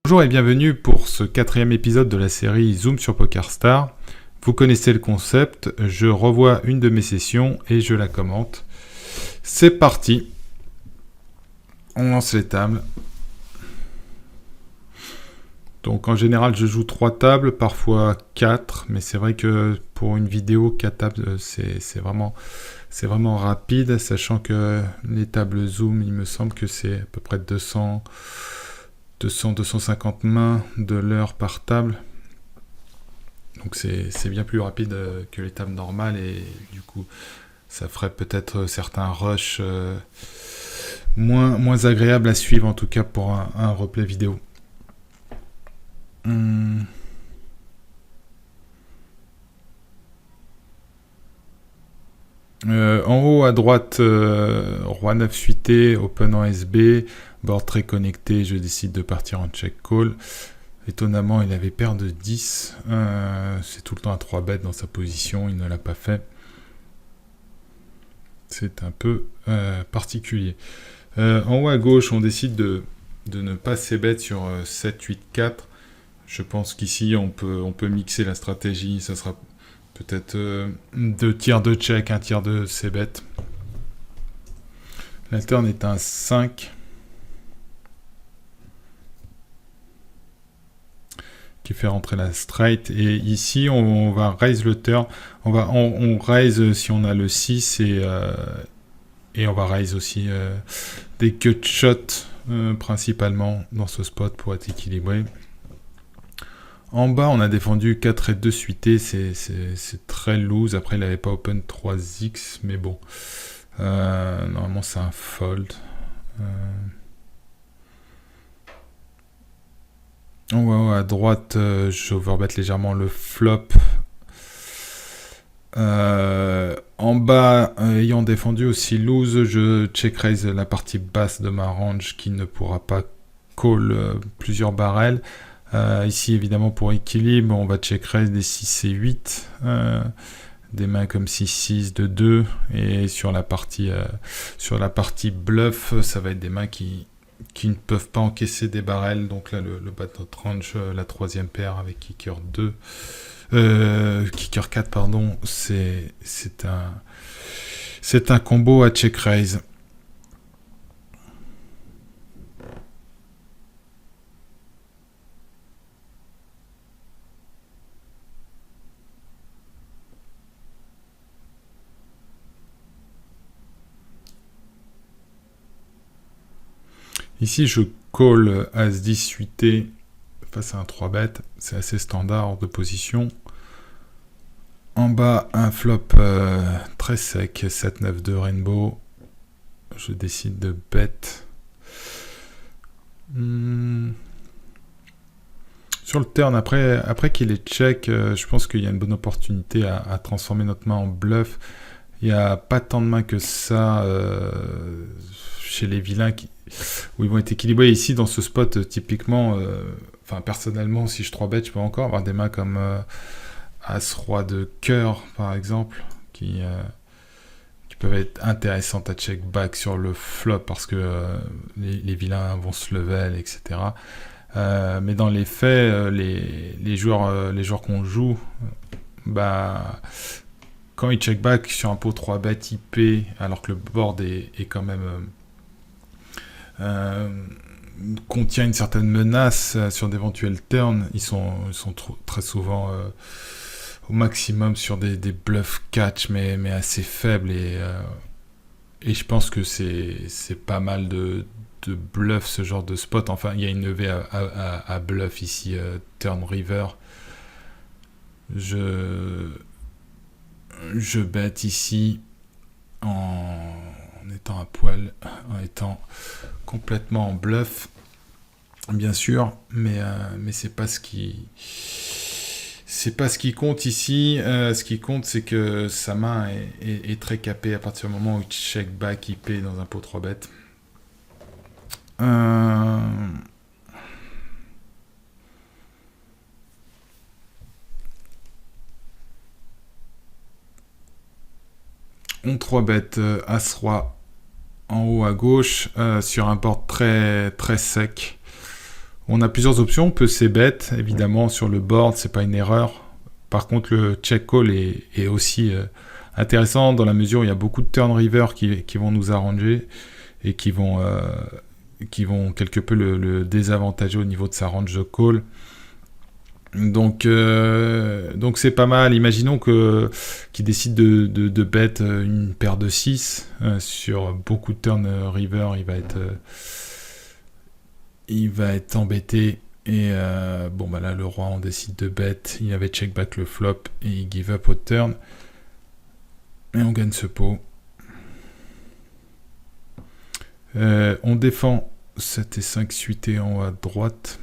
Bonjour et bienvenue pour ce 4e épisode de la série Zoom sur PokerStars. Vous connaissez le concept, je revois une de mes sessions et je la commente. C'est parti. On lance les tables. Donc en général je joue 3 tables, parfois 4, mais c'est vrai que pour une vidéo 4 tables c'est vraiment rapide, sachant que les tables Zoom, il me semble que c'est à peu près 200-250 mains de l'heure par table. Donc c'est bien plus rapide que les tables normales et du coup ça ferait peut-être certains rushs moins agréables à suivre, en tout cas pour un replay vidéo. En haut à droite, Roi 9 suité, Open en SB, board très connecté, je décide de partir en check call. Étonnamment, il avait paire de 10, c'est tout le temps à 3 bêtes dans sa position, il ne l'a pas fait. C'est un peu particulier. En haut à gauche, on décide de ne pas c-bet sur 7, 8, 4. Je pense qu'ici, on peut mixer la stratégie, ça sera peut-être 2 tiers de check, 1 tiers de c-bet. La turn est un 5. Qui fait rentrer la straight. Et ici, on va raise le turn. On raise si on a le 6 et on va raise aussi des cut shots principalement dans ce spot pour être équilibré. En bas, on a défendu 4 et 2 suité, c'est très loose. Après, il n'avait pas open 3x, mais bon. Normalement, c'est un fold. En haut à droite, j'overbet légèrement le flop. En bas, ayant défendu aussi loose, je check raise la partie basse de ma range qui ne pourra pas call plusieurs barrels. Ici, évidemment, pour équilibre, on va check raise des 6 et 8. Des mains comme 6-6 de 2. Et sur la partie bluff, ça va être des mains qui ne peuvent pas encaisser des barrels. Donc là, le bas de notre range, la 3e paire avec kicker 2. Kicker 4, pardon. C'est un combo à check raise. Ici, je call As-10 suité face à un 3-bet. C'est assez standard de position. En bas, un flop très sec, 7-9 de rainbow. Je décide de bet. Sur le turn, après qu'il est check, je pense qu'il y a une bonne opportunité à transformer notre main en bluff. Il n'y a pas tant de mains que ça chez les vilains où ils vont être équilibrés. Ici, dans ce spot, typiquement, personnellement, si je 3-bet, je peux encore avoir des mains comme As-Roi de cœur, par exemple, qui peuvent être intéressantes à check back sur le flop parce que les vilains vont se level, etc. Mais dans les faits, les joueurs qu'on joue, quand ils check back sur un pot 3-bet IP, alors que le board est quand même contient une certaine menace sur d'éventuels turns, ils sont très souvent au maximum sur des bluffs catch, mais assez faibles, et je pense que c'est pas mal de bluff ce genre de spot. Enfin, il y a une levée à bluff ici, turn river. Je bet ici en étant à poil, en étant complètement en bluff, bien sûr, mais c'est pas ce qui compte ici. Ce qui compte, c'est que sa main est très capée à partir du moment où il check back IP dans un pot 3 bet. On 3 bet As-Roi en haut à gauche sur un board très, très sec On a plusieurs options, on peut c-bet, évidemment sur le board, c'est pas une erreur. Par contre, le check call est aussi intéressant dans la mesure où il y a beaucoup de turn river qui vont nous arranger et qui vont quelque peu le désavantager au niveau de sa range de call. Donc c'est pas mal. Imaginons qu'il décide de bet une paire de 6 sur beaucoup de turn river, il va être embêté. Et bon bah là le roi on décide de bet, il avait check back le flop et il give up au turn. Et on gagne ce pot. On défend 7 et 5 suités en haut à droite.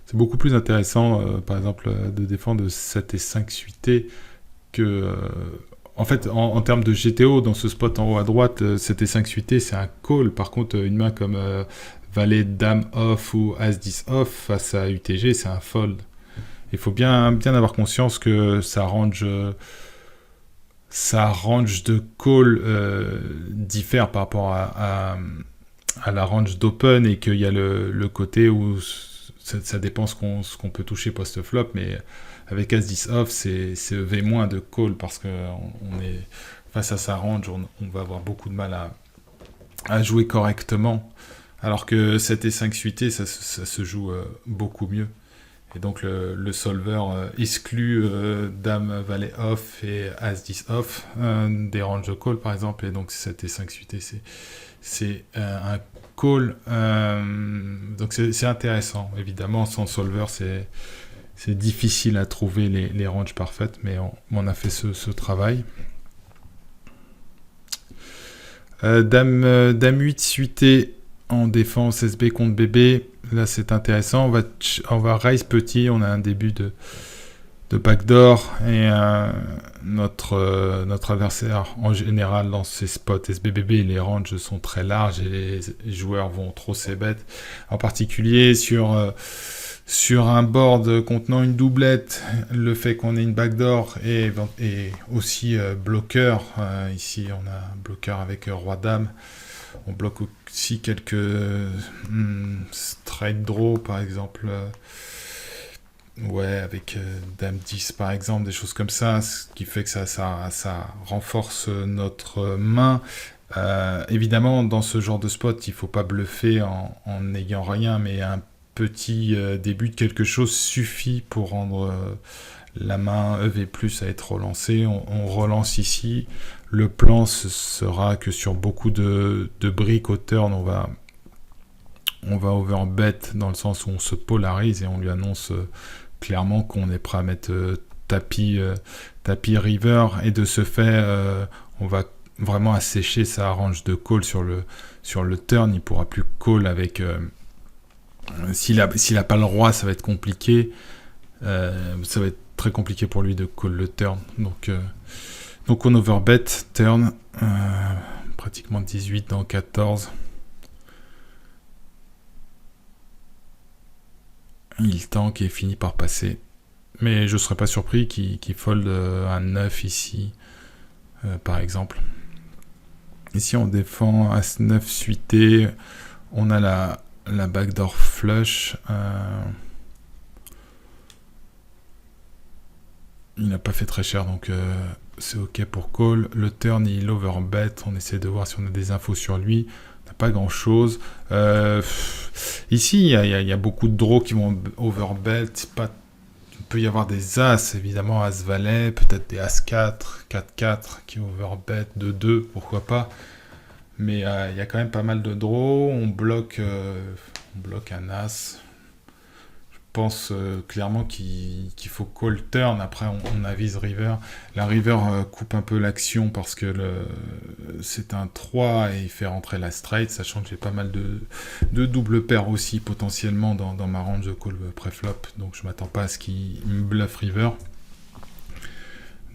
C'est beaucoup plus intéressant, par exemple, de défendre 7 et 5 suités que... en fait, en termes de GTO, dans ce spot en haut à droite, 7 et 5 suités, c'est un call. Par contre, une main comme Valet, Dame off ou As-10 off face à UTG, c'est un fold. Il faut bien avoir conscience que sa range de call diffère par rapport à la range d'open et qu'il y a le côté où ça dépend ce qu'on peut toucher post-flop, mais avec As-10 off, c'est EV- de call parce qu'on est face à sa range, on va avoir beaucoup de mal à jouer correctement, alors que 7 et 5 suités, ça se joue beaucoup mieux. Et donc le solver exclut Dame, Valet off et As-10 off des ranges de call par exemple, et donc 7 et 5 suités, c'est un call. Donc c'est intéressant. Évidemment, sans solver, c'est difficile à trouver les ranges parfaites, mais on a fait ce travail. Dame 8 suité en défense SB contre BB. Là, c'est intéressant. On va raise petit. On a un début de backdoor. Et notre adversaire, en général, dans ces spots SBBB, les ranges sont très larges et les joueurs vont trop c-bet. En particulier sur un board contenant une doublette, le fait qu'on ait une backdoor et aussi bloqueur. Ici, on a un bloqueur avec Roi-Dame. On bloque aussi quelques straight draw, par exemple. Avec Dame 10, par exemple, des choses comme ça, ce qui fait que ça renforce notre main. Évidemment, dans ce genre de spot, il ne faut pas bluffer en n'ayant rien, mais un petit début de quelque chose suffit pour rendre la main EV+ à être relancée. On relance ici. Le plan sera que sur beaucoup de briques au turn, on va overbet dans le sens où on se polarise et on lui annonce clairement qu'on est prêt à mettre tapis river, et de ce fait on va vraiment assécher sa range de call sur le turn. Il pourra plus call avec s'il a pas le roi, ça va être compliqué. Ça va être très compliqué pour lui de call le turn. Donc on overbet turn, pratiquement 18 dans 14. Il tank et finit par passer. Mais je ne serais pas surpris qu'il fold un 9 ici, par exemple. Ici, on défend As-9 suité. On a la backdoor flush. Il n'a pas fait très cher, donc c'est ok pour call. Le turn, il overbet. On essaie de voir si on a des infos sur lui. On n'a pas grand chose. Ici, il y a beaucoup de draws qui vont overbet. Il peut y avoir des As, évidemment, As-Valet, peut-être des As-4, 4-4 qui overbet, 2-2, pourquoi pas. Mais il y a quand même pas mal de draws. On bloque un As. Je pense clairement qu'il faut call turn. Après, on avise river. La river coupe un peu l'action parce que c'est un 3 et il fait rentrer la straight, sachant que j'ai pas mal de double paires aussi potentiellement dans ma range de call pré-flop. Donc je m'attends pas à ce qu'il me bluff river.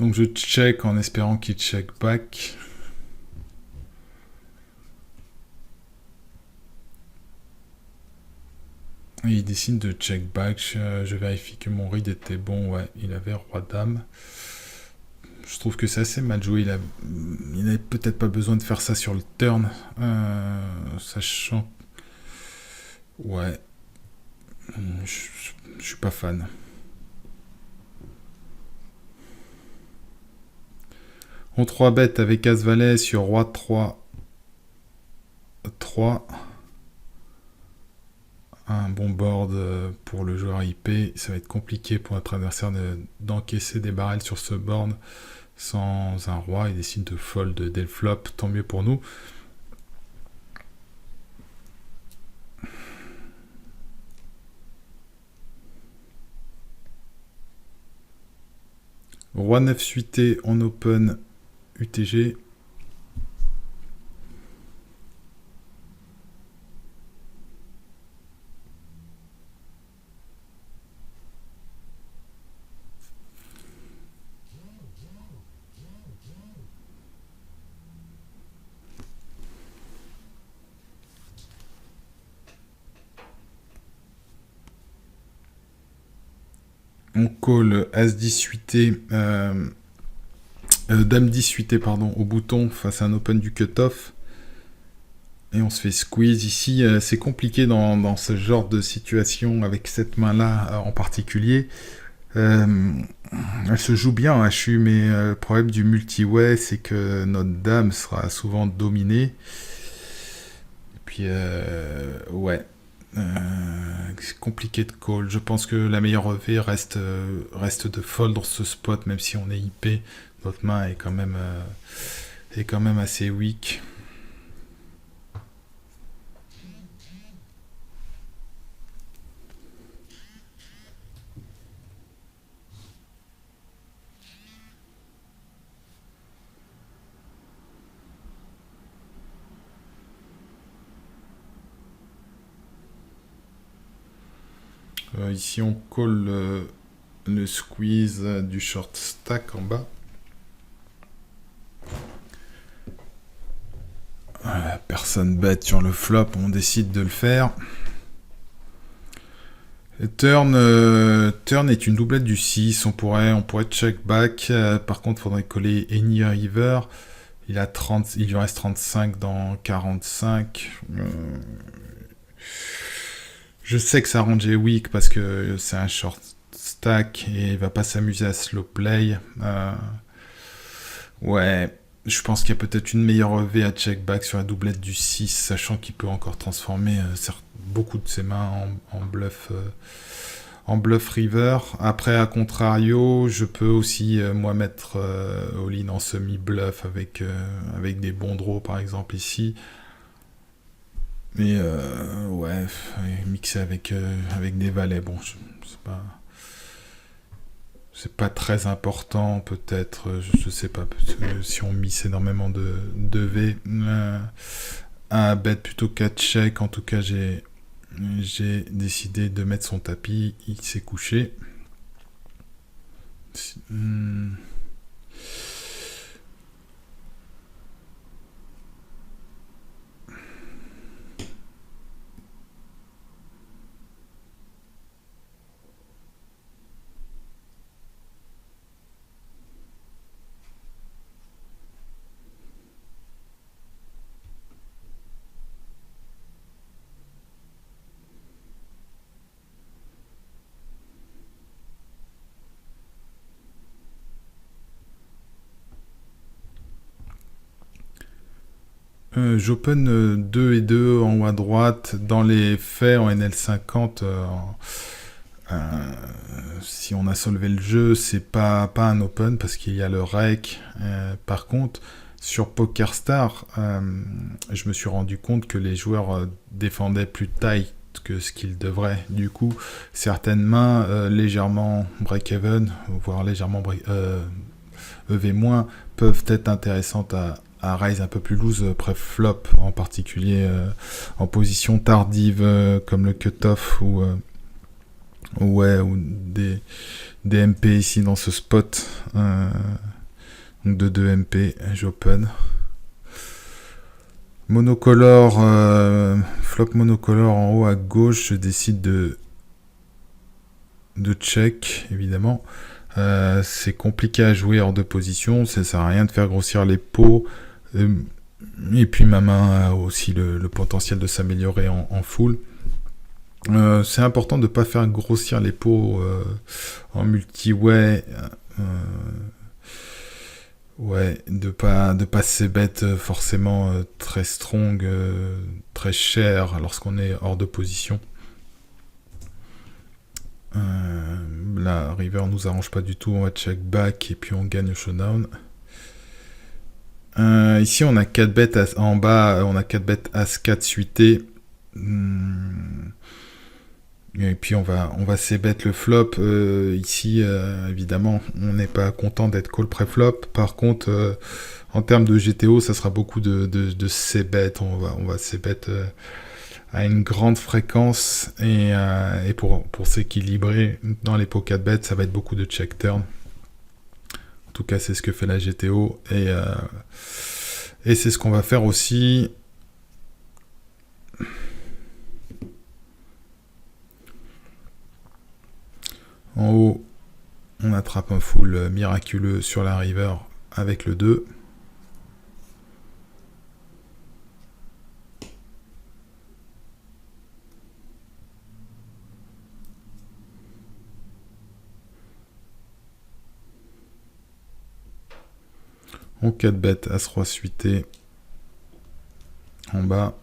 Donc je check en espérant qu'il check back. Et il décide de check back. Je vérifie que mon read était bon. Ouais, il avait roi-dame. Je trouve que c'est assez mal joué. Il n'avait peut-être pas besoin de faire ça sur le turn. Sachant. Ouais. Je suis pas fan. On 3 bêtes avec As-Valet sur Roi 3. 3. Un bon board pour le joueur IP. Ça va être compliqué pour notre adversaire d'encaisser des barrels sur ce board sans un roi. Il décide de fold dès le flop. Tant mieux pour nous. Roi 9 suité en open UTG. On call As-10 suité, Dame-10 suité, pardon, au bouton face à un open du cutoff. Et on se fait squeeze. Ici, c'est compliqué dans ce genre de situation avec cette main-là en particulier. Elle se joue bien en HU, mais le problème du multi-way, c'est que notre dame sera souvent dominée. Et puis, ouais. C'est compliqué de call. Je pense que la meilleure EV reste de fold dans ce spot, même si on est IP. Notre main est quand même assez weak. Ici, on call le squeeze du short stack en bas. Personne bête sur le flop, on décide de le faire. Turn est une doublette du 6, on pourrait check back. Par contre, il faudrait coller Any River. Il lui reste 35 dans 45. Je sais que sa range est weak parce que c'est un short stack et il va pas s'amuser à slow play. Ouais, je pense qu'il y a peut-être une meilleure EV à check back sur la doublette du 6, sachant qu'il peut encore transformer beaucoup de ses mains en bluff river. Après, à contrario, je peux aussi moi mettre all-in en semi-bluff avec des bons draws par exemple ici. Mais ouais, mixer avec des valets, bon, c'est pas très important, peut-être, je sais pas, parce que si on miss énormément de V, un bet plutôt qu'à check, en tout cas, j'ai décidé de mettre son tapis, il s'est couché. J'open 2 et 2 en haut à droite. Dans les faits, en NL50, si on a solvé le jeu, c'est pas un open parce qu'il y a le rec. Par contre, sur PokerStar, je me suis rendu compte que les joueurs défendaient plus tight que ce qu'ils devraient. Du coup, certaines mains légèrement break-even, voire légèrement EV-, peuvent être intéressantes à raise un peu plus loose pré-flop, en particulier en position tardive comme le cutoff ou des MP ici dans ce spot. Donc de 2 MP, j'open. Monocolore, flop monocolore en haut à gauche, je décide de check, évidemment. C'est compliqué à jouer hors de position, ça sert à rien de faire grossir les pots. Et puis ma main a aussi le potentiel de s'améliorer en full. C'est important de ne pas faire grossir les pots en multi-way. Ouais, de pas c-bet forcément très strong, très cher lorsqu'on est hors de position. La river nous arrange pas du tout, on va check back et puis on gagne au showdown. Ici on a 4 bêtes en bas, on a 4 bêtes As-4 suité. Et puis on va c-bet le flop. Ici, évidemment, on n'est pas content d'être call pré-flop. Par contre, en termes de GTO, ça sera beaucoup de c-bet. On va c-bet à une grande fréquence. Et pour s'équilibrer dans les pots 4 bêtes, ça va être beaucoup de check-turn. En tout cas, c'est ce que fait la GTO. Et c'est ce qu'on va faire aussi. En haut, on attrape un full miraculeux sur la river avec le 2. On 4 bêtes, As-Roi suité en bas.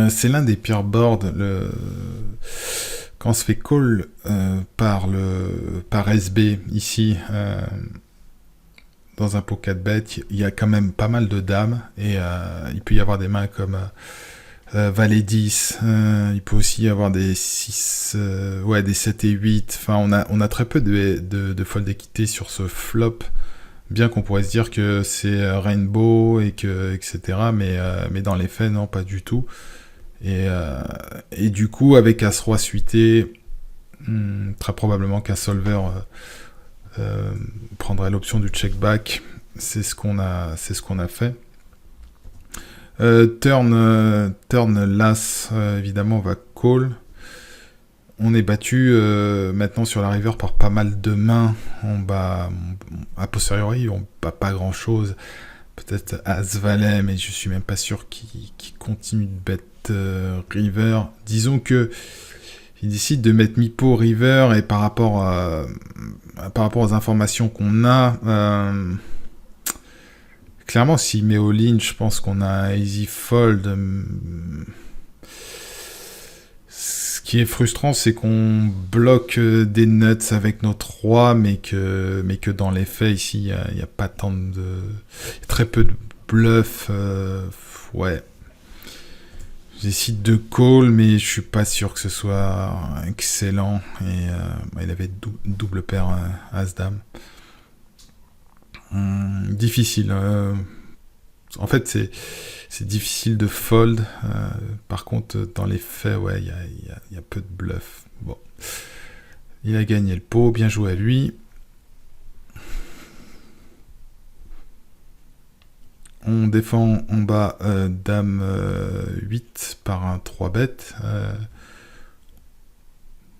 C'est l'un des pires boards. Quand on se fait call par SB ici, dans un pot 4 bêtes, il y a quand même pas mal de dames. Et il peut y avoir des mains comme Valet 10. Il peut aussi y avoir des 6, des 7 et 8. Enfin, on a très peu de fold d'équité sur ce flop. Bien qu'on pourrait se dire que c'est Rainbow etc. Mais dans les faits, non, pas du tout. Et du coup, avec As-Roi suité, très probablement qu'un solver prendrait l'option du check-back. C'est ce qu'on a fait. Turn l'As, évidemment, va call. On est battu maintenant sur la river par pas mal de mains. On bat, a posteriori, on bat pas grand chose. Peut-être As-Valet, mais je suis même pas sûr qu'il continue de bet river. Disons que il décide de mettre mi-pot river et par rapport aux informations qu'on a, clairement, s'il met all-in, je pense qu'on a un easy fold. Ce qui est frustrant, c'est qu'on bloque des nuts avec notre roi, mais que dans les faits, ici, il n'y a pas tant de... très peu de bluff. Ouais. Je décide de call, mais je suis pas sûr que ce soit excellent. Et il avait double paire As-Dame. Difficile. En fait, c'est difficile de fold. Par contre, dans les faits, ouais, il y a peu de bluff. Bon. Il a gagné le pot. Bien joué à lui. On défend en bas Dame 8 par un 3 bêtes.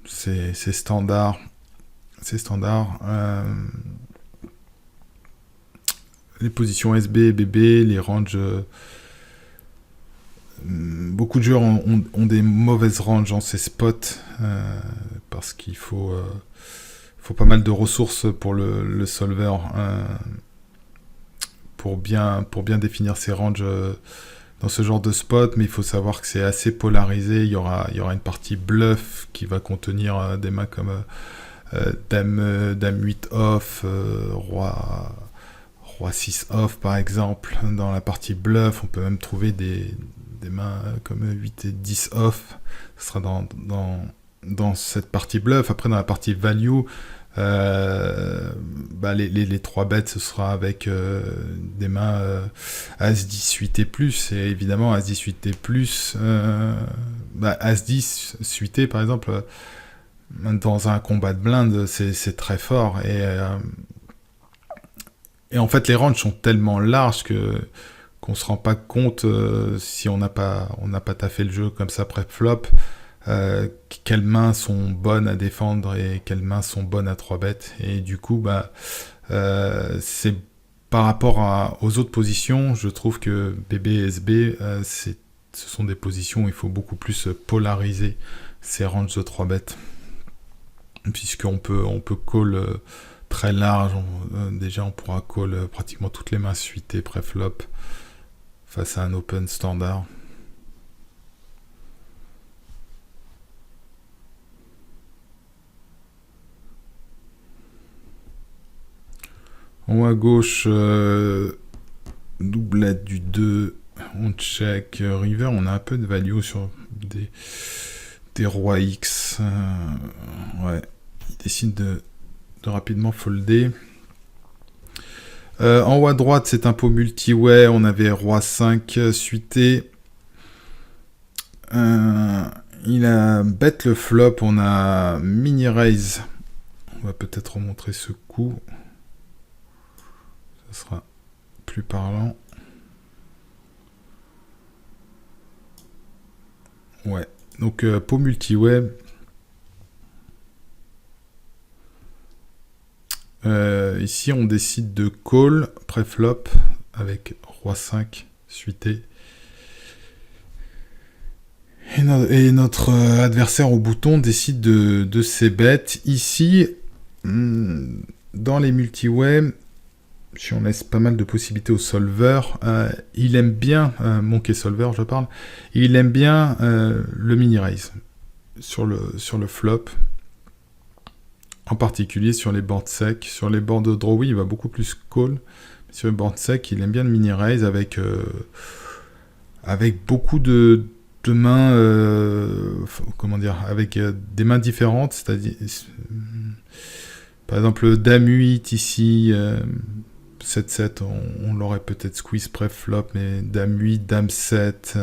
C'est standard. C'est standard. Les positions SB, BB, les ranges... beaucoup de joueurs ont des mauvaises ranges en ces spots parce qu'il faut pas mal de ressources pour le solver pour bien définir ses ranges dans ce genre de spot, mais il faut savoir que c'est assez polarisé. Il y aura une partie bluff qui va contenir des mains comme Dame 8 off, Roi 6 off par exemple. Dans la partie bluff, on peut même trouver des mains comme 8 et 10 off. Ce sera dans cette partie bluff. Après, dans la partie value, les 3 bêtes, ce sera avec des mains As-10 suité plus. Et évidemment, As-10 suité plus, As-10 suité par exemple, dans un combat de blindes, c'est très fort. Et en fait, les ranges sont tellement larges que qu'on se rend pas compte si on n'a pas taffé le jeu comme ça pré-flop, quelles mains sont bonnes à défendre et quelles mains sont bonnes à 3 bêtes. Et du coup, c'est par rapport aux autres positions, je trouve que BB et SB, ce sont des positions où il faut beaucoup plus polariser ces ranges de 3 bêtes. Puisqu'on peut call très large. Déjà, on pourra call pratiquement toutes les mains suitées pré-flop face à un open standard. En haut à gauche, doublette du 2, on check river, on a un peu de value sur des rois X. Ouais, il décide de rapidement folder. En haut à droite, c'est un pot multi-way, on avait roi 5 suité. Il a bet le flop, on a mini raise. On va peut-être remontrer ce coup. Ça sera plus parlant. Ouais, donc pot multi-way. Ici, on décide de call pré-flop avec roi 5 suité. Et notre adversaire au bouton décide de ses bêtes. Ici, dans les multi-way, si on laisse pas mal de possibilités au solver, il aime bien, Monkey Solver je parle, il aime bien le mini-raise sur le flop. En particulier sur les boards secs. Sur les boards de draw, il va beaucoup plus call. Sur les boards secs, il aime bien le mini-raise avec beaucoup de mains, comment dire, avec des mains différentes, c'est-à-dire, par exemple, Dame 8 ici, 7-7, on l'aurait peut-être squeeze pré-flop, mais Dame 8, Dame 7,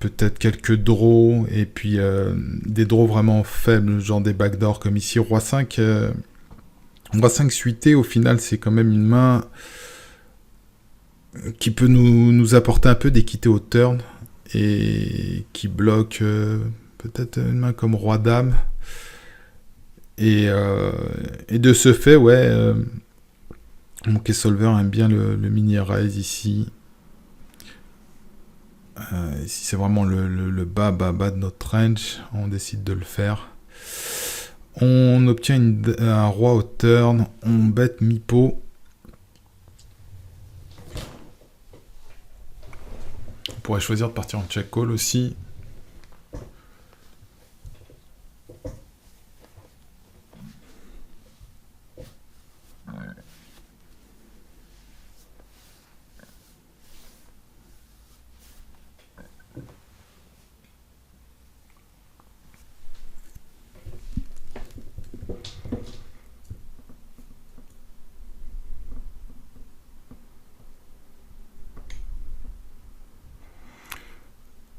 peut-être quelques draws, et puis des draws vraiment faibles, genre des backdoors comme ici, Roi 5. Roi 5 suité, au final, c'est quand même une main qui peut nous apporter un peu d'équité au turn, et qui bloque peut-être une main comme Roi Dame. Et de ce fait, ouais, Monkey Solver aime bien le mini raise ici. Ici, c'est vraiment le bas de notre range. On décide de le faire. On obtient un roi au turn. On bet mi-pot. On pourrait choisir de partir en check call aussi.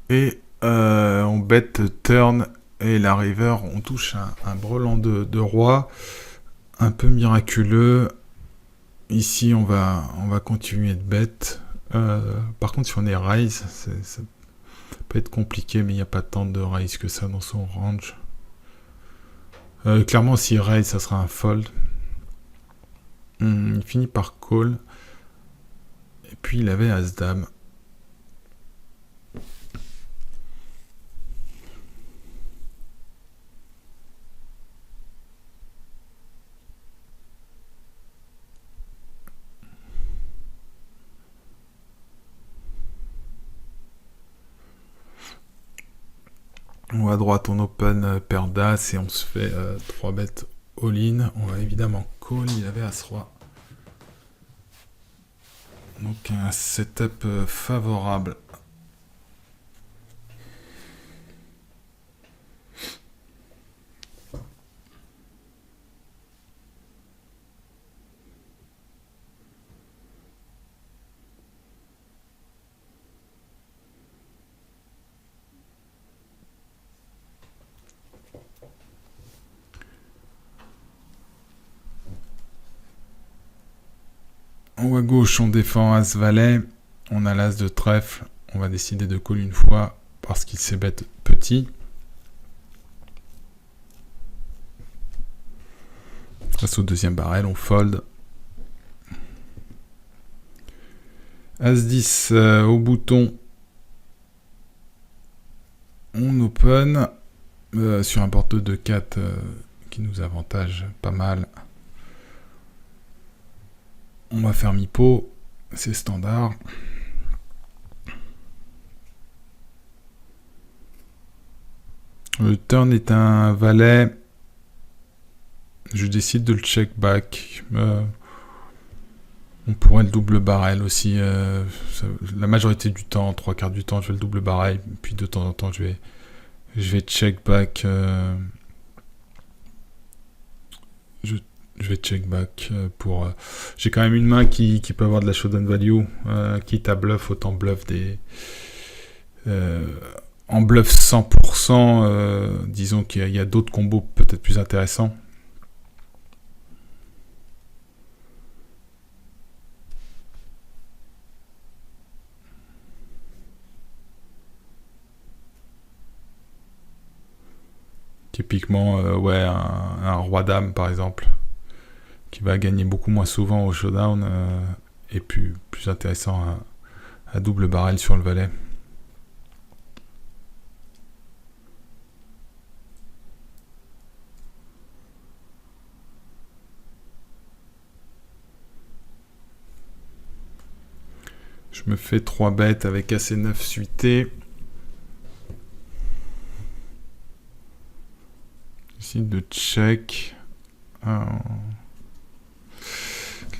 Et on bet turn et la river, on touche un brelan de roi, un peu miraculeux. Ici, on va continuer de bet. Par contre, si on est raise, ça peut être compliqué, mais il n'y a pas tant de raise que ça dans son range. Clairement, si raise, ça sera un fold. Il finit par call. Et puis, il avait As-Dame. Ou à droite, on open paire d'As et on se fait 3 bêtes all-in. On va évidemment call, il avait As-Roi. Donc un setup favorable. En haut à gauche, on défend As-Valet. On a l'As de trèfle. On va décider de call une fois parce qu'il s'est bête petit. Face au deuxième barrel, on fold. As-10 au bouton. On open sur un board de 2-4 qui nous avantage pas mal. On va faire mi-pot, c'est standard. Le turn est un valet. Je décide de le check back. On pourrait le double barrel aussi. La majorité du temps, 3/4 du temps, je vais le double barrel. Puis de temps en temps, je vais check back. Je vais check back pour. J'ai quand même une main qui peut avoir de la showdown value. Quitte à bluff, autant bluff des. En bluff 100%, disons qu'il y a d'autres combos peut-être plus intéressants. Typiquement, ouais, un roi-dame par exemple, qui va gagner beaucoup moins souvent au showdown et plus intéressant à double barrel sur le valet. Je me fais 3 bêtes avec AC9 suité. J'essaie de check.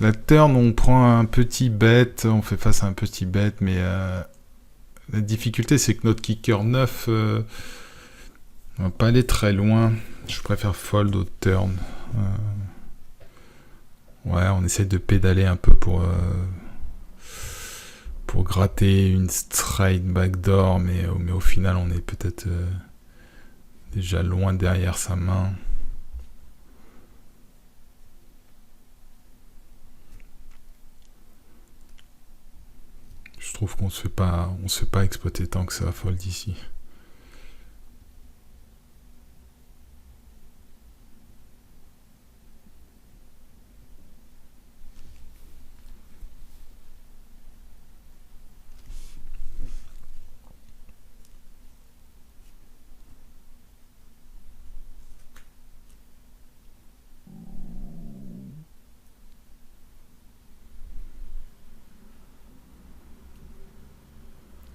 La turn, on prend un petit bet, on fait face à un petit bet, mais la difficulté c'est que notre kicker 9 va pas aller très loin. Je préfère fold au turn. Ouais, on essaie de pédaler un peu pour gratter une straight backdoor, mais au final on est peut-être déjà loin derrière sa main. Je trouve qu'on se fait pas exploiter tant que ça fold ici.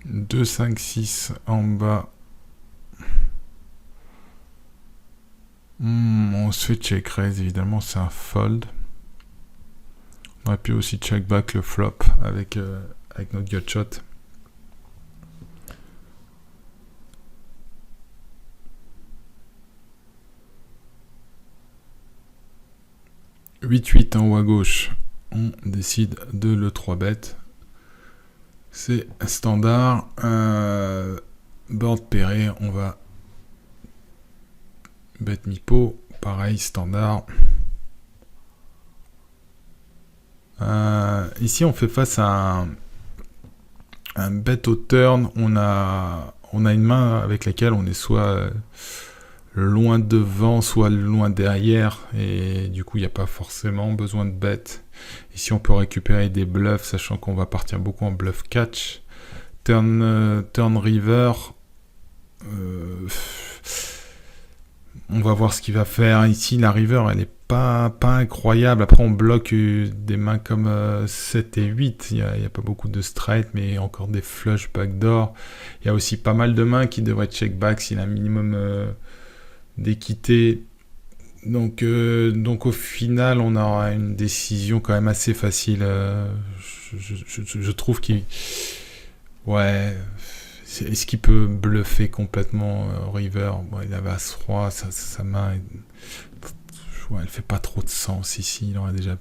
« 2, 5, 6 en bas. On se fait check raise, évidemment, c'est un fold. On aurait pu aussi check back le flop avec notre gut shot. « 8-8 en haut à gauche. On décide de le 3-bet. C'est standard. Board pairé, on va bet mi-pot. Pareil, standard. Ici, on fait face à un bet au turn. On a une main avec laquelle on est soit loin devant, soit loin derrière. Et du coup, il n'y a pas forcément besoin de bet. Ici, on peut récupérer des bluffs, sachant qu'on va partir beaucoup en bluff catch. Turn river. On va voir ce qu'il va faire. Ici, la river, elle est pas incroyable. Après, on bloque des mains comme 7 et 8. Il n'y a pas beaucoup de straight, mais encore des flush backdoor. Il y a aussi pas mal de mains qui devraient check back s'il a un minimum d'équité. Donc au final, on aura une décision quand même assez facile. Je trouve qu'il... Ouais... Est-ce qu'il peut bluffer complètement river? Bon, il avait As-Roi, sa main... Ouais, elle fait pas trop de sens ici. Il aurait déjà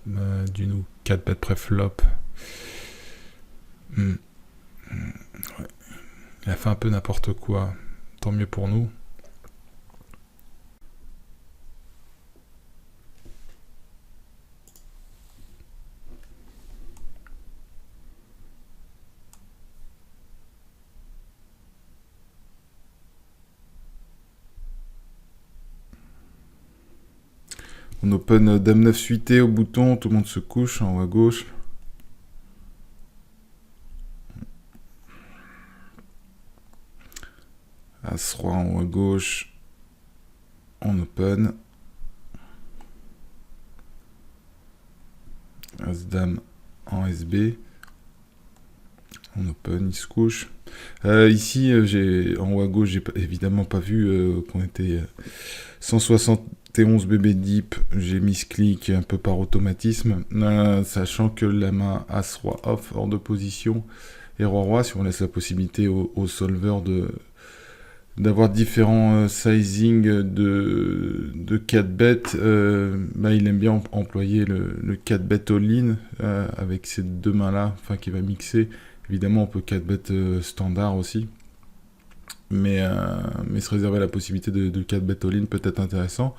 dû nous 4 bêtes pré-flop. Ouais. Il a fait un peu n'importe quoi. Tant mieux pour nous. On open Dame 9 suité au bouton, tout le monde se couche en haut à gauche. As-Roi en haut à gauche. On open. As-Dame en SB. On open, il se couche. Ici, en haut à gauche, j'ai évidemment pas vu qu'on était 171 bébé deep. J'ai mis ce clic un peu par automatisme, sachant que la main As-Roi off hors de position et Roi-Roi, si on laisse la possibilité au solver d'avoir différents sizing de 4 bêtes, il aime bien employer le 4 bêtes all-in avec ces deux mains-là, enfin qui va mixer. Évidemment, on peut 4 bêtes standard aussi, mais se réserver la possibilité de 4 bêtes all-in peut être intéressant.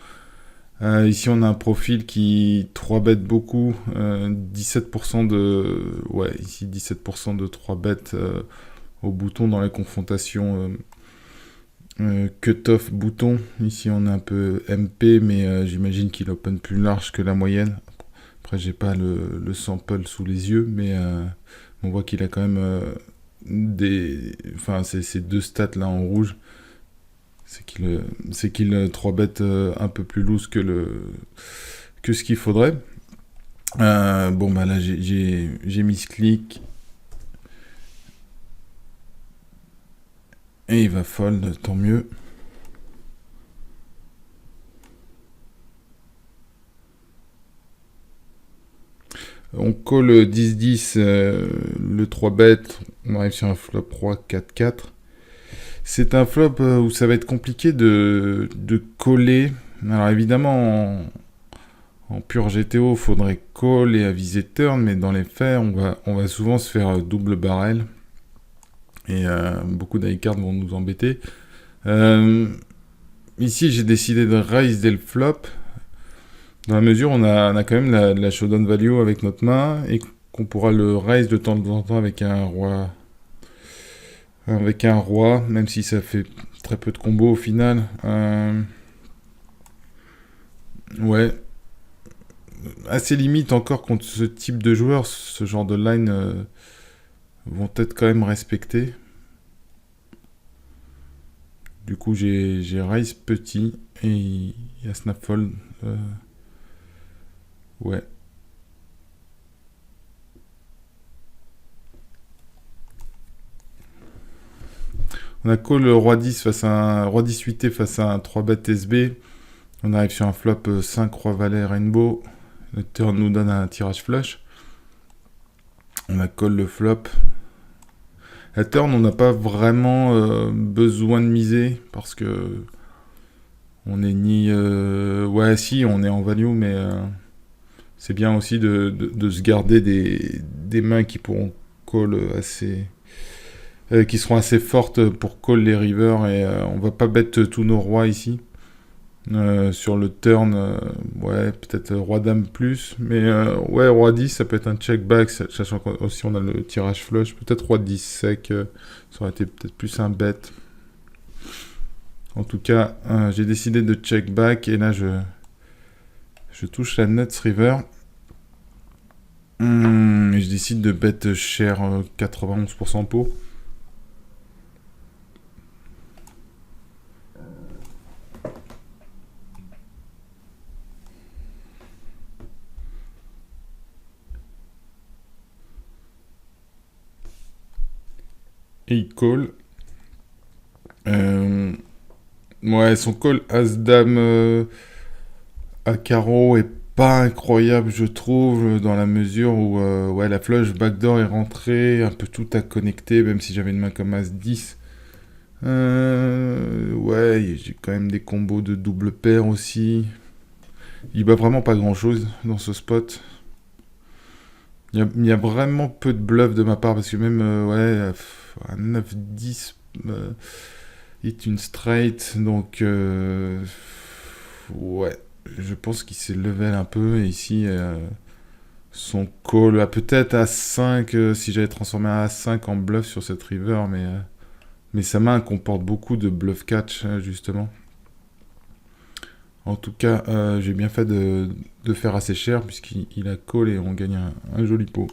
Ici, on a un profil qui 3 bêtes beaucoup, 17% de... Ouais, ici 17% de 3 bêtes au bouton dans les confrontations cut-off bouton. Ici, on a un peu MP, mais j'imagine qu'il open plus large que la moyenne. Après, j'ai pas le sample sous les yeux, mais on voit qu'il a quand même ces deux stats là en rouge. C'est qu'il 3 bêtes un peu plus loose que ce qu'il faudrait. Là, j'ai mis ce clic. Et il va fold, tant mieux. On call 10-10, le 3 bêtes, on arrive sur un flop roi 4-4. C'est un flop où ça va être compliqué de coller. Alors évidemment, en pur GTO, il faudrait call et aviser turn, mais dans les faits, on va souvent se faire double barrel. Et beaucoup d'iCards vont nous embêter. Ici, j'ai décidé de raise dès le flop. Dans la mesure où on a quand même la showdown value avec notre main et qu'on pourra le raise de temps en temps avec un roi. Avec un roi, même si ça fait très peu de combos au final. Ouais. Assez limite encore contre ce type de joueurs. Ce genre de line vont être quand même respectés. Du coup, j'ai raise petit et il y a snap fold. Ouais. On a call le roi 10 face à un roi 10 8 face à un 3 bet SB. On arrive sur un flop 5 roi valet rainbow. Le turn nous donne un tirage flush. On a call le flop. À turn, on n'a pas vraiment besoin de miser parce que on est ni... ouais, si, on est en value, mais c'est bien aussi de se garder des mains qui pourront call assez... qui seront assez fortes pour call les rivers et on va pas bet tous nos rois ici. Sur le turn, ouais, peut-être roi-dame plus, mais ouais, roi-10, ça peut être un check-back, sachant qu'aussi on a le tirage flush, peut-être roi-10 sec, ça aurait été peut-être plus un bet. En tout cas, j'ai décidé de check-back, et là, je touche la nuts river. Et je décide de bet cher 91% pour. Et il call. Ouais, son call As-Dame à carreau est pas incroyable, je trouve, dans la mesure où ouais, la flush backdoor est rentrée, un peu tout à connecter, même si j'avais une main comme As-10. Ouais, j'ai quand même des combos de double paire aussi. Il bat vraiment pas grand chose dans ce spot. Il y a vraiment peu de bluff de ma part parce que même ouais, un 9-10 est une straight, donc ouais, je pense qu'il s'est level un peu et ici son call peut-être à 5 si j'avais transformé un A5 en bluff sur cette river, mais sa main comporte beaucoup de bluff catch justement. En tout cas, j'ai bien fait de faire assez cher puisqu'il a call et on gagne un joli pot.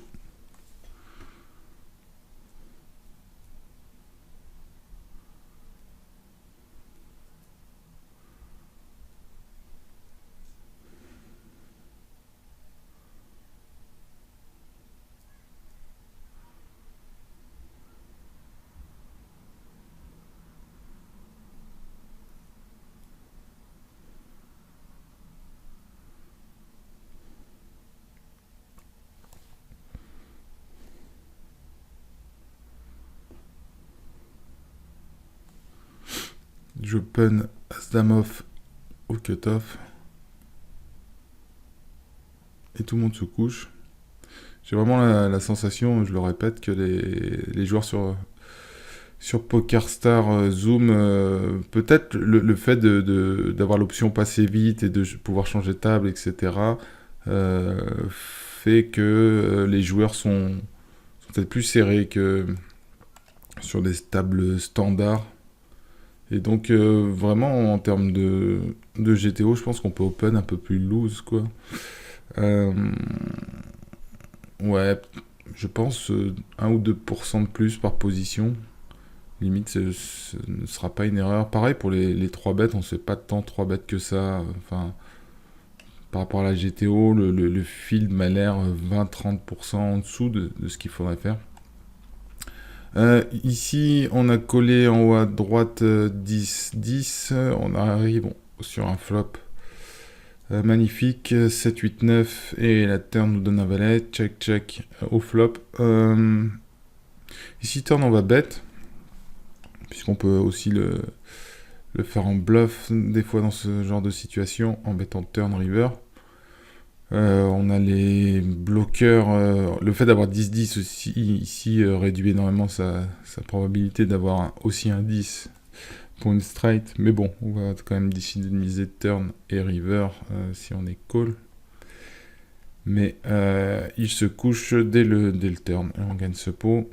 J'open As-Dame off au cut-off. Et tout le monde se couche. J'ai vraiment la sensation, je le répète, que les joueurs sur PokerStar Zoom, peut-être le fait d'avoir l'option passer vite et de pouvoir changer de table, etc., fait que les joueurs sont peut-être plus serrés que sur des tables standards. Et donc, vraiment, en termes de GTO, je pense qu'on peut open un peu plus loose, quoi. Euh, ouais, je pense 1 ou 2% de plus par position. Limite, ce ne sera pas une erreur. Pareil pour les 3 bêtes, on ne fait pas tant 3 bêtes que ça. Enfin, par rapport à la GTO, le field m'a l'air 20-30% en dessous de ce qu'il faudrait faire. Ici, on a collé en haut à droite 10-10. On arrive sur un flop magnifique. 7-8-9. Et la turn nous donne un valet. Check au flop. Ici, turn, on va bet. Puisqu'on peut aussi le faire en bluff des fois dans ce genre de situation en bettant turn river. On a les bloqueurs. Le fait d'avoir 10-10 aussi ici réduit énormément sa probabilité d'avoir aussi un 10 pour une straight. Mais bon, on va quand même décider de miser turn et river si on est call. Mais il se couche dès le turn et on gagne ce pot.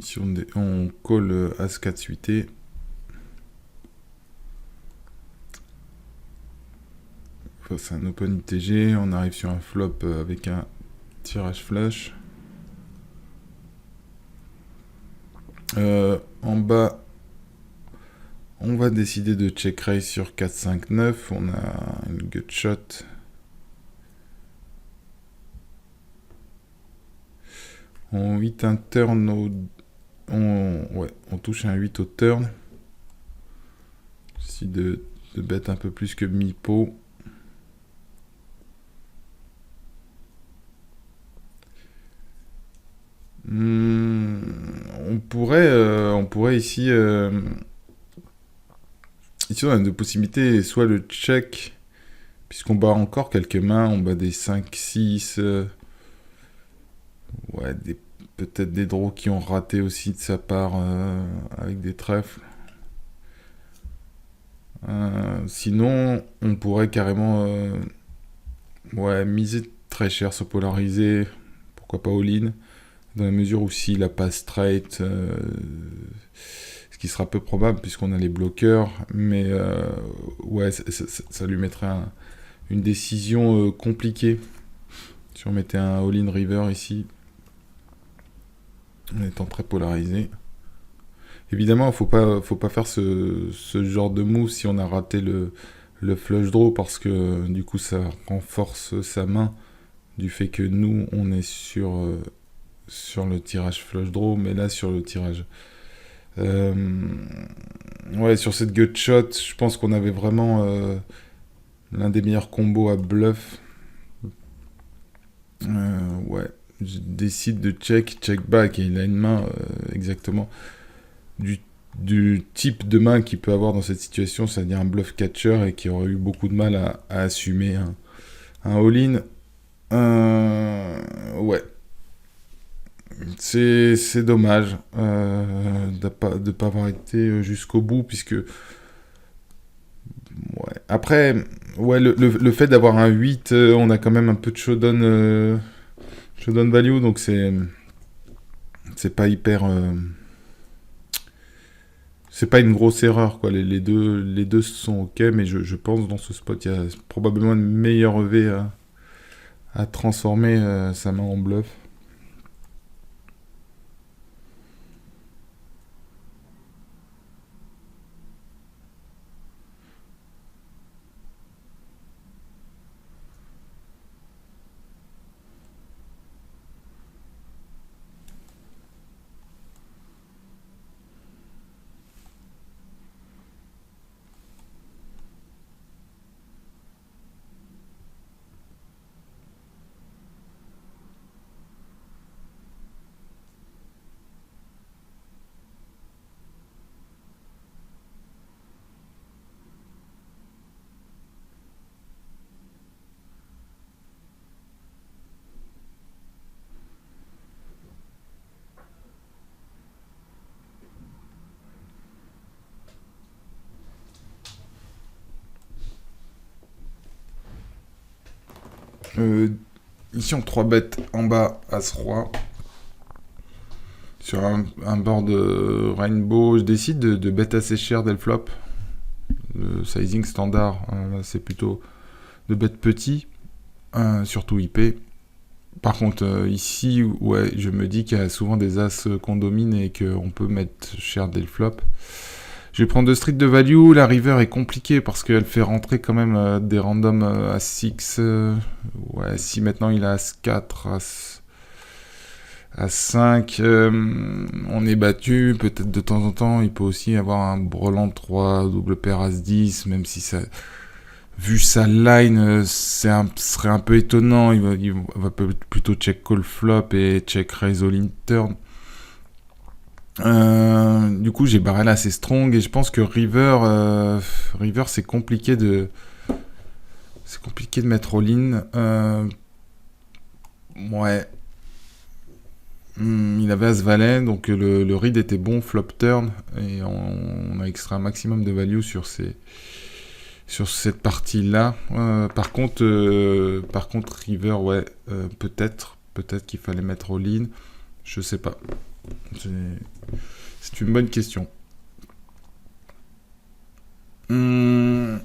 Ici on call As-4 suité. C'est un open ITG, on arrive sur un flop avec un tirage flush. En bas, on va décider de check raise sur 4-5-9. On a une gut shot. On 8 un turn on touche un 8 au turn. J'essaie de bet un peu plus que mi-pot. On pourrait ici... ici on a deux possibilités, soit le check, puisqu'on bat encore quelques mains, on bat des 5-6, ouais, peut-être des draws qui ont raté aussi de sa part avec des trèfles. Sinon, on pourrait carrément ouais, miser très cher, se polariser, pourquoi pas all-in, dans la mesure où s'il a pas straight, ce qui sera peu probable puisqu'on a les bloqueurs, mais ouais, ça lui mettrait une décision compliquée si on mettait un all-in river ici, en étant très polarisé. Évidemment, faut pas faire ce genre de move si on a raté le flush draw parce que du coup ça renforce sa main du fait que nous on est sur le tirage flush draw, mais là sur le tirage ouais, sur cette gut shot, je pense qu'on avait vraiment l'un des meilleurs combos à bluff. Ouais, je décide de check back et il a une main exactement du du type de main qu'il peut avoir dans cette situation, c'est-à-dire un bluff catcher et qui aurait eu beaucoup de mal à assumer un all-in. Ouais, c'est dommage de pas avoir été jusqu'au bout, puisque ouais. Après, ouais, le fait d'avoir un 8, on a quand même un peu de showdown value, donc c'est pas hyper c'est pas une grosse erreur, quoi. Les deux sont ok, mais je pense dans ce spot il y a probablement une meilleure EV à transformer sa main en bluff. Euh, Ici en 3 bêtes en bas, As-Roi. Sur un board Rainbow, je décide de bet assez cher dès le flop. Le sizing standard, c'est plutôt de bet petit, surtout IP. Par contre, ici, ouais, je me dis qu'il y a souvent des as qu'on domine et qu'on peut mettre cher dès le flop. Je vais prendre deux streets de value. La river est compliquée parce qu'elle fait rentrer quand même des randoms as 6. Ouais, si maintenant il a as 4, as 5, on est battu. Peut-être de temps en temps, il peut aussi avoir un brelan 3, double paire as 10, même si ça... Vu sa line, serait un peu étonnant. Il va plutôt check call flop et check raise all in turn. Du coup, j'ai barrel assez strong et je pense que River, c'est compliqué de mettre all in. Ouais. Il avait as valet, donc le read était bon, flop turn, et on a extrait un maximum de value sur cette partie-là. Par contre, River, ouais, peut-être qu'il fallait mettre all-in. Je sais pas. C'est une bonne question. En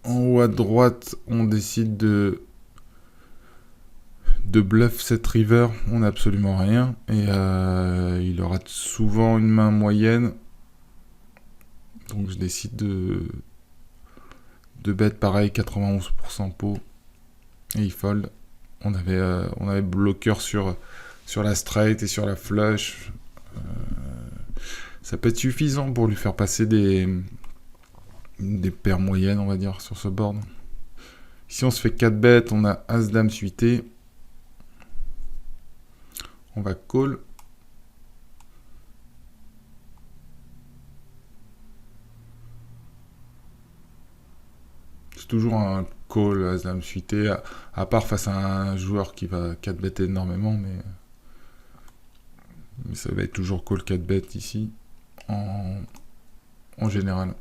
haut à droite, on décide de bluff cette river. On n'a absolument rien. Et il aura souvent une main moyenne. Donc je décide de bet pareil, 91% pot. Et il fold. On avait bloqueur sur la straight et sur la flush. Ça peut être suffisant pour lui faire passer des paires moyennes, on va dire, sur ce board. Ici, on se fait 4 bêtes, on a As-Dame suité. On va call. C'est toujours un call As-Dame suité, à part face à un joueur qui va 4 bêtes énormément, mais ça va être toujours call 4 bêtes ici, en général.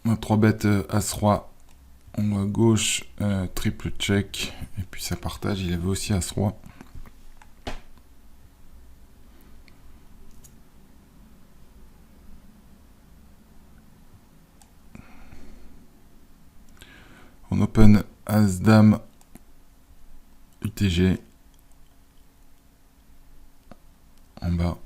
On a 3 bêtes As-Roi en haut à gauche, triple check, et puis ça partage, il avait aussi As-Roi. On open As-Dame UTG en bas.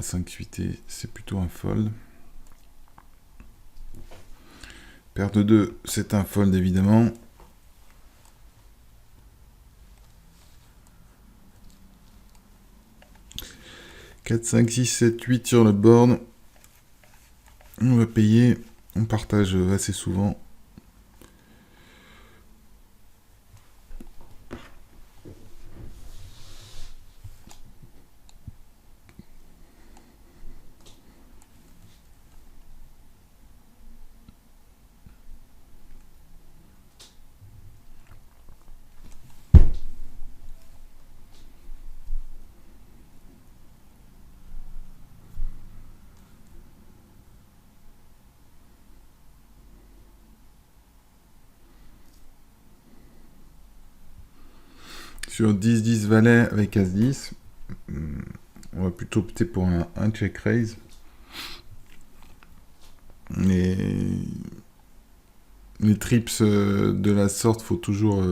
5 suité, c'est plutôt un fold. Paire de 2, c'est un fold évidemment. « 4, 5, 6, 7, 8 sur le board. On va payer. On partage assez souvent. Sur 10-10 valet avec As-10, on va plutôt opter pour un check raise. Les trips de la sorte, faut toujours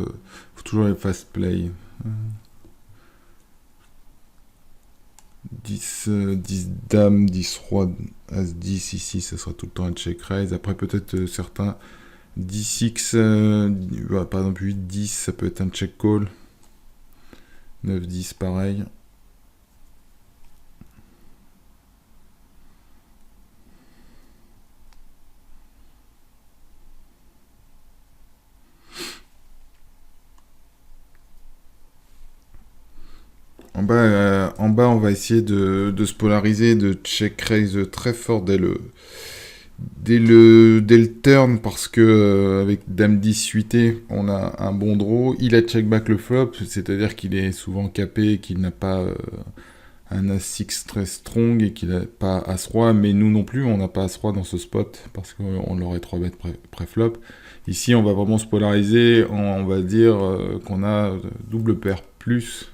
les fast play. 10 dame, 10 roi, As-10 ici, ça sera tout le temps un check raise. Après peut-être certains 10x, par exemple 8-10, ça peut être un check call. 9-10 pareil. En bas, on va essayer de se polariser, de check raise très fort dès le turn, parce que avec Dame 10 suité, on a un bon draw. Il a check back le flop, c'est-à-dire qu'il est souvent capé, qu'il n'a pas un As-6 très strong et qu'il n'a pas As-Roi, mais nous non plus, on n'a pas As-Roi dans ce spot, parce qu'on l'aurait 3 bêtes pré-flop. Ici, on va vraiment se polariser, on va dire qu'on a double paire plus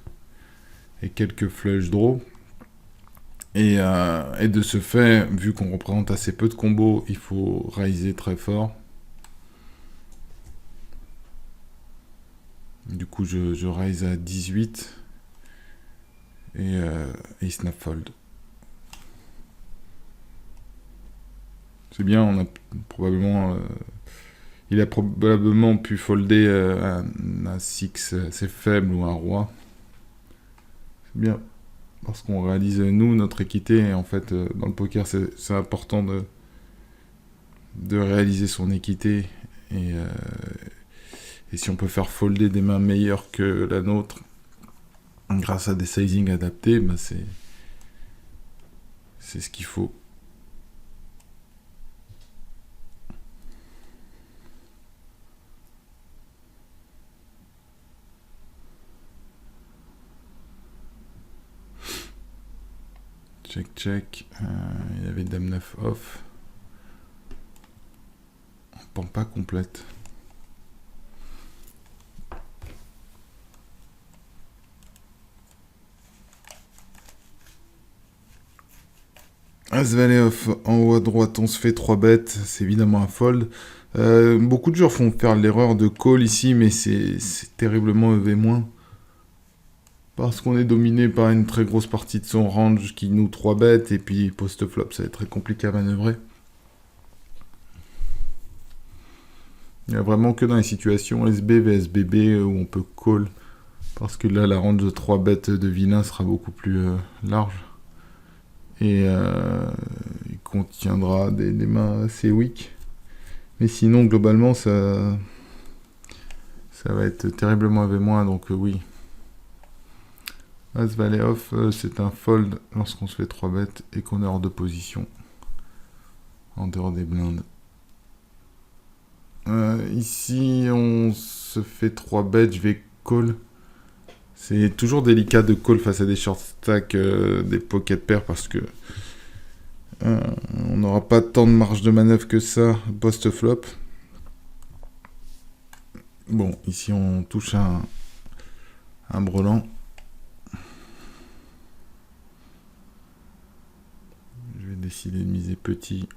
et quelques flush draw. Et de ce fait, vu qu'on représente assez peu de combos, il faut raiser très fort. Du coup, je raise à 18 et snap fold. C'est bien, il a probablement pu folder un As-6 assez faible ou un roi. C'est bien. Parce qu'on réalise, nous, notre équité. Et en fait, dans le poker, c'est important de réaliser son équité. Et si on peut faire folder des mains meilleures que la nôtre, grâce à des sizing adaptés, bah c'est ce qu'il faut. Check, check. Il y avait Dame 9 off. On pas complète. As valet off en haut à droite, on se fait 3 bêtes. C'est évidemment un fold. Beaucoup de joueurs font faire l'erreur de call ici, mais c'est terriblement EV-. Parce qu'on est dominé par une très grosse partie de son range qui nous 3 bêtes, et puis post-flop, ça va être très compliqué à manœuvrer. Il n'y a vraiment que dans les situations SB vs BB où on peut call, parce que là, la range de 3 bêtes de vilain sera beaucoup plus large. Et il contiendra des mains assez weak. Mais sinon, globalement, ça va être terriblement EV-, donc oui. As valet off, c'est un fold lorsqu'on se fait 3 bêtes et qu'on est hors de position, en dehors des blindes. Ici, on se fait 3 bêtes, je vais call. C'est toujours délicat de call face à des short stack, des pocket pairs, parce que on n'aura pas tant de marge de manœuvre que ça post-flop. Bon, ici on touche un brelan. Je vais décider de miser petit.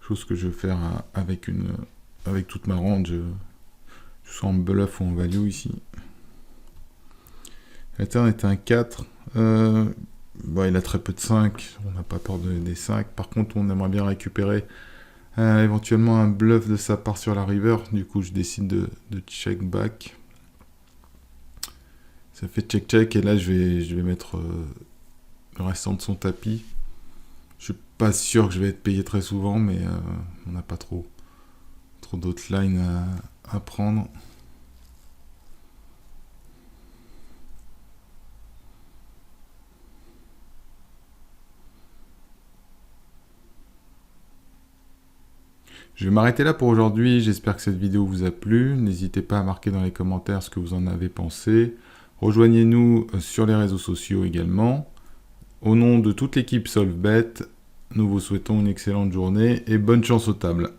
Chose que je vais faire avec toute ma range. Je suis en bluff ou en value ici. La turn est un 4. Bon, il a très peu de 5, on n'a pas peur des 5. Par contre, on aimerait bien récupérer éventuellement un bluff de sa part sur la river. Du coup, je décide de check back. Ça fait check-check et là, je vais mettre le restant de son tapis. Je suis pas sûr que je vais être payé très souvent, mais on n'a pas trop d'autres lines à prendre. Je vais m'arrêter là pour aujourd'hui, j'espère que cette vidéo vous a plu. N'hésitez pas à marquer dans les commentaires ce que vous en avez pensé. Rejoignez-nous sur les réseaux sociaux également. Au nom de toute l'équipe SolveBet, nous vous souhaitons une excellente journée et bonne chance aux tables.